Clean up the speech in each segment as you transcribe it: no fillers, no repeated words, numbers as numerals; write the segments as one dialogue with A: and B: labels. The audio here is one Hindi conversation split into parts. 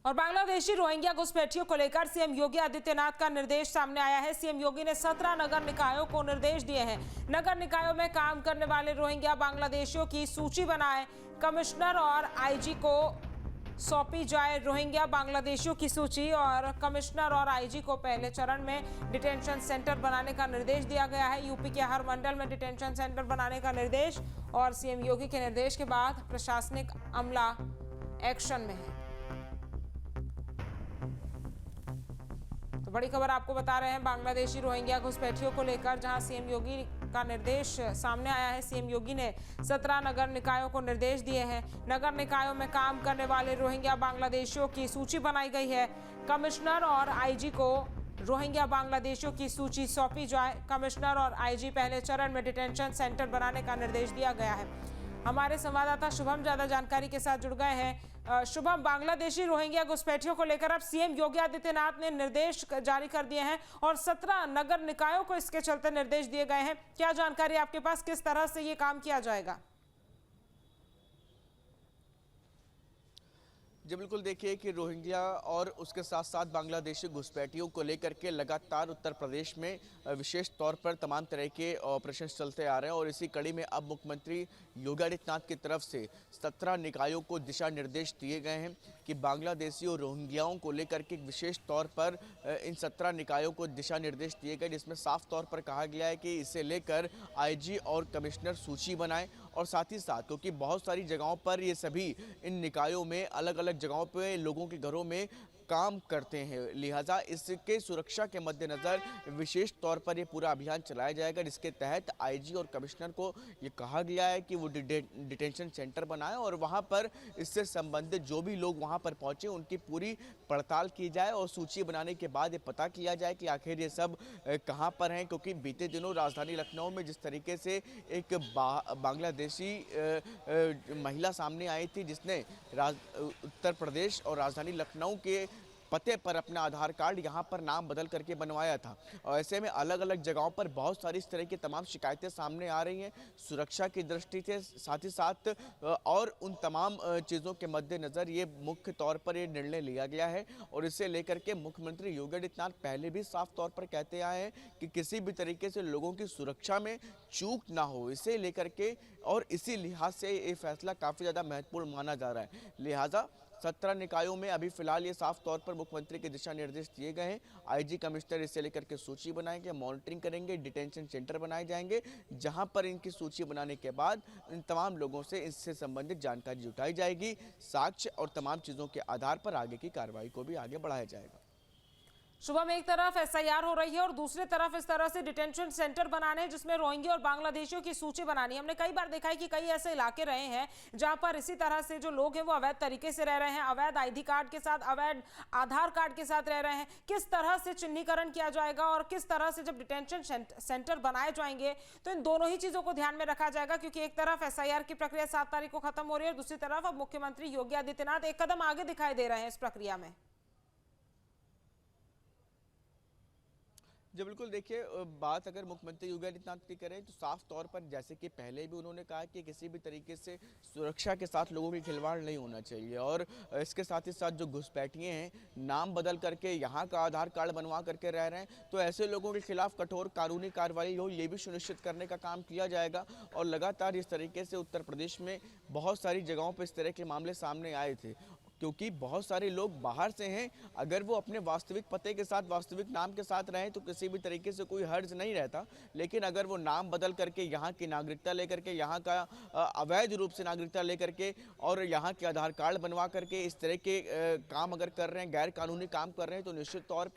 A: और बांग्लादेशी रोहिंग्या घुसपैठियों को लेकर सीएम योगी आदित्यनाथ का निर्देश सामने आया है। सीएम योगी ने 17 नगर निकायों को निर्देश दिए हैं। नगर निकायों में काम करने वाले रोहिंग्या बांग्लादेशियों की सूची बनाएं। कमिश्नर और आईजी को सौंपी जाए रोहिंग्या बांग्लादेशियों की सूची और कमिश्नर और आईजी को पहले चरण में डिटेंशन सेंटर बनाने का निर्देश दिया गया है। यूपी के हर मंडल में डिटेंशन सेंटर बनाने का निर्देश और सीएम योगी के निर्देश के बाद प्रशासनिक अमला एक्शन में है। तो बड़ी खबर आपको बता रहे हैं बांग्लादेशी रोहिंग्या घुसपैठियों को लेकर, जहां सीएम योगी का निर्देश सामने आया है। सीएम योगी ने 17 नगर निकायों को निर्देश दिए हैं। नगर निकायों में काम करने वाले रोहिंग्या बांग्लादेशियों की सूची बनाई गई है। कमिश्नर और आईजी को रोहिंग्या बांग्लादेशियों की सूची सौंपी जाए। कमिश्नर और आईजी पहले चरण में डिटेंशन सेंटर बनाने का निर्देश दिया गया है। हमारे संवाददाता शुभम ज्यादा जानकारी के साथ जुड़ गए हैं। शुभम, बांग्लादेशी रोहिंग्या घुसपैठियों को लेकर अब सीएम योगी आदित्यनाथ ने निर्देश जारी कर दिए हैं और 17 नगर निकायों को इसके चलते निर्देश दिए गए हैं। क्या जानकारी आपके पास, किस तरह से ये काम किया जाएगा?
B: जी बिल्कुल, देखिए कि रोहिंग्या और उसके साथ साथ बांग्लादेशी घुसपैठियों को लेकर के लगातार उत्तर प्रदेश में विशेष तौर पर तमाम तरह के ऑपरेशन चलते आ रहे हैं और इसी कड़ी में अब मुख्यमंत्री योगी आदित्यनाथ की तरफ से 17 निकायों को दिशा निर्देश दिए गए हैं कि बांग्लादेशी और रोहिंग्याओं को लेकर के विशेष तौर पर इन 17 निकायों को दिशा निर्देश दिए गए, जिसमें साफ तौर पर कहा गया है कि इसे लेकर आईजी और कमिश्नर सूची बनाएं और साथ ही साथ क्योंकि बहुत सारी जगहों पर ये सभी इन निकायों में अलग अलग जगहों पे लोगों के घरों में काम करते हैं, लिहाजा इसके सुरक्षा के मद्देनज़र विशेष तौर पर ये पूरा अभियान चलाया जाएगा, जिसके तहत आईजी और कमिश्नर को ये कहा गया है कि वो डिटेंशन सेंटर बनाएं और वहां पर इससे संबंधित जो भी लोग वहां पर पहुंचे उनकी पूरी पड़ताल की जाए और सूची बनाने के बाद ये पता किया जाए कि आखिर ये सब कहां पर हैं। क्योंकि बीते दिनों राजधानी लखनऊ में जिस तरीके से एक बांग्लादेशी महिला सामने आई थी, जिसने उत्तर प्रदेश और राजधानी लखनऊ के पते पर अपना आधार कार्ड यहाँ पर नाम बदल करके बनवाया था और ऐसे में अलग अलग जगहों पर बहुत सारी इस तरह की तमाम शिकायतें सामने आ रही हैं। सुरक्षा की दृष्टि से साथ ही साथ और उन तमाम चीज़ों के मद्देनज़र ये मुख्य तौर पर ये निर्णय लिया गया है और इसे लेकर के मुख्यमंत्री योगी आदित्यनाथ पहले भी साफ तौर पर कहते आए हैं कि किसी भी तरीके से लोगों की सुरक्षा में चूक ना हो, इसे लेकर के और इसी लिहाज से ये फैसला काफ़ी ज़्यादा महत्वपूर्ण माना जा रहा है। लिहाजा 17 निकायों में अभी फिलहाल ये साफ तौर पर मुख्यमंत्री के दिशा निर्देश दिए गए हैं। आईजी कमिश्नर इसे लेकर के सूची बनाएंगे, मॉनिटरिंग करेंगे, डिटेंशन सेंटर बनाए जाएंगे, जहां पर इनकी सूची बनाने के बाद इन तमाम लोगों से इससे संबंधित जानकारी जुटाई जाएगी। साक्ष्य और तमाम चीज़ों के आधार पर आगे की कार्रवाई को भी आगे बढ़ाया जाएगा।
A: शुभम, एक तरफ एसआईआर हो रही है और दूसरी तरफ इस तरह से डिटेंशन सेंटर बनाने हैं जिसमें रोहिंग्या और बांग्लादेशियों की सूची बनानी है। हमने कई बार देखा है कि कई ऐसे इलाके रहे हैं जहां पर इसी तरह से जो लोग हैं वो अवैध तरीके से रह रहे हैं, अवैध आईडी कार्ड के साथ, अवैध आधार कार्ड के साथ रह रहे हैं। किस तरह से चिन्हीकरण किया जाएगा और किस तरह से जब डिटेंशन सेंटर बनाए जाएंगे तो इन दोनों ही चीजों को ध्यान में रखा जाएगा, क्योंकि एक तरफ एसआईआर की प्रक्रिया 7 तारीख को खत्म हो रही है और दूसरी तरफ अब मुख्यमंत्री योगी आदित्यनाथ एक कदम आगे दिखाई दे रहे हैं इस प्रक्रिया में।
B: जी बिल्कुल, देखिए बात अगर मुख्यमंत्री योगी आदित्यनाथ की करें तो साफ तौर पर जैसे कि पहले भी उन्होंने कहा कि किसी भी तरीके से सुरक्षा के साथ लोगों की खिलवाड़ नहीं होना चाहिए और इसके साथ ही साथ जो घुसपैठिए हैं नाम बदल करके यहाँ का आधार कार्ड बनवा करके रह रहे हैं तो ऐसे लोगों के खिलाफ कठोर कानूनी कार्रवाई हो, ये भी सुनिश्चित करने का काम किया जाएगा। और लगातार इस तरीके से उत्तर प्रदेश में बहुत सारी जगहों पर इस तरह के मामले सामने आए थे, क्योंकि बहुत सारे लोग बाहर से हैं, अगर वो अपने वास्तविक पते के साथ, वास्तविक नाम के साथ रहें तो किसी भी तरीके से कोई हर्ज नहीं रहता, लेकिन अगर वो नाम बदल करके यहाँ की नागरिकता लेकर के, यहाँ का अवैध रूप से नागरिकता लेकर के और यहाँ के आधार कार्ड बनवा करके इस तरह के काम अगर कर रहे हैं, गैर कानूनी काम कर रहे हैं, तो निश्चित तौर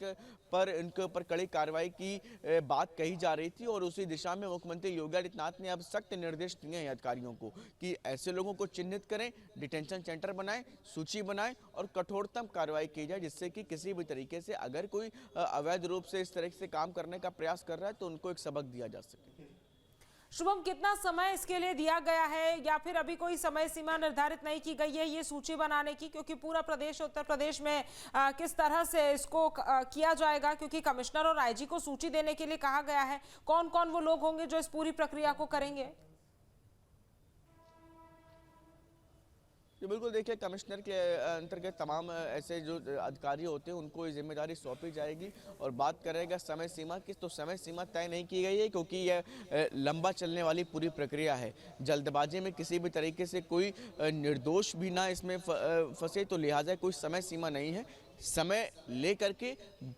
B: पर इनके ऊपर कड़ी कार्रवाई की बात कही जा रही थी। और उसी दिशा में मुख्यमंत्री योगी आदित्यनाथ ने अब सख्त निर्देश दिए हैं अधिकारियों को कि ऐसे लोगों को चिन्हित करें, डिटेंशन सेंटर बनाएं, सूची बनाएं और कठोरतम कार्रवाई की जाए, जिससे कि किसी भी तरीके से अगर कोई अवैध रूप से इस तरह से काम करने का प्रयास कर रहा है तो उनको एक सबक दिया जा सके।
A: शुभम, कितना समय इसके लिए दिया गया है या फिर अभी कोई समय सीमा निर्धारित नहीं की गई है ये सूची बनाने की, क्योंकि पूरा प्रदेश, उत्तर प्रदेश में किस तरह से इसको किया जाएगा, क्योंकि कमिश्नर और आईजी को सूची देने के लिए कहा गया है, कौन कौन वो लोग होंगे जो इस पूरी प्रक्रिया को करेंगे?
B: जी बिल्कुल, देखिए कमिश्नर के अंतर्गत तमाम ऐसे जो अधिकारी होते हैं उनको ये जिम्मेदारी सौंपी जाएगी। और बात करेगा समय सीमा की, तो समय सीमा तय नहीं की गई है क्योंकि यह लंबा चलने वाली पूरी प्रक्रिया है। जल्दबाजी में किसी भी तरीके से कोई निर्दोष भी ना इसमें फंसे, तो लिहाजा कोई समय सीमा नहीं है। समय लेकर के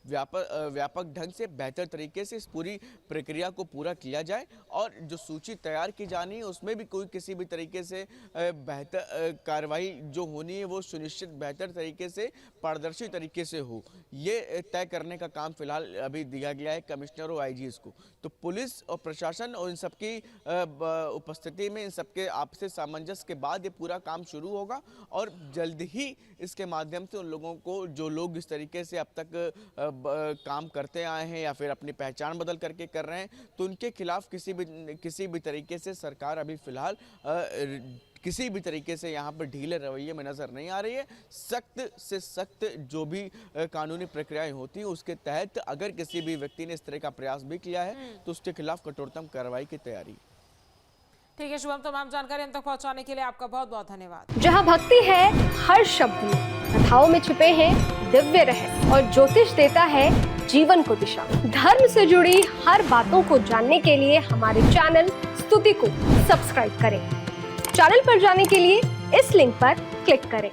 B: व्यापक ढंग से बेहतर तरीके से इस पूरी प्रक्रिया को पूरा किया जाए और जो सूची तैयार की जानी है उसमें भी कोई किसी भी तरीके से बेहतर कार्रवाई जो होनी है वो सुनिश्चित बेहतर तरीके से पारदर्शी तरीके से हो, ये तय करने का काम फिलहाल अभी दिया गया है कमिश्नर और आईजीएस को। तो पुलिस और प्रशासन और इन सबकी उपस्थिति में, इन सबके आपसी सामंजस्य के बाद ये पूरा काम शुरू होगा और जल्द ही इसके माध्यम से उन लोगों को, जो लोग इस तरीके से अब तक काम करते आए हैं या फिर अपनी पहचान बदल करके कर रहे हैं, तो उनके खिलाफ किसी भी तरीके से सरकार अभी फिलहाल किसी भी तरीके से यहाँ पर ढीले रवैये में नजर नहीं आ रही है। सख्त से सख्त जो भी कानूनी प्रक्रियाएं होती हैं उसके तहत अगर किसी भी व्यक्ति ने इस तरह का प्रयास भी किया है तो उसके खिलाफ कठोरतम कार्रवाई की तैयारी।
A: ठीक है शुभम, तमाम जानकारी हम तक पहुंचाने के लिए आपका बहुत बहुत धन्यवाद।
C: जहां भक्ति है हर शब्द में, कथाओं में छिपे हैं दिव्य रहस्य और ज्योतिष देता है जीवन को दिशा। धर्म से जुड़ी हर बातों को जानने के लिए हमारे चैनल स्तुति को सब्सक्राइब करें। चैनल पर जाने के लिए इस लिंक पर क्लिक करें।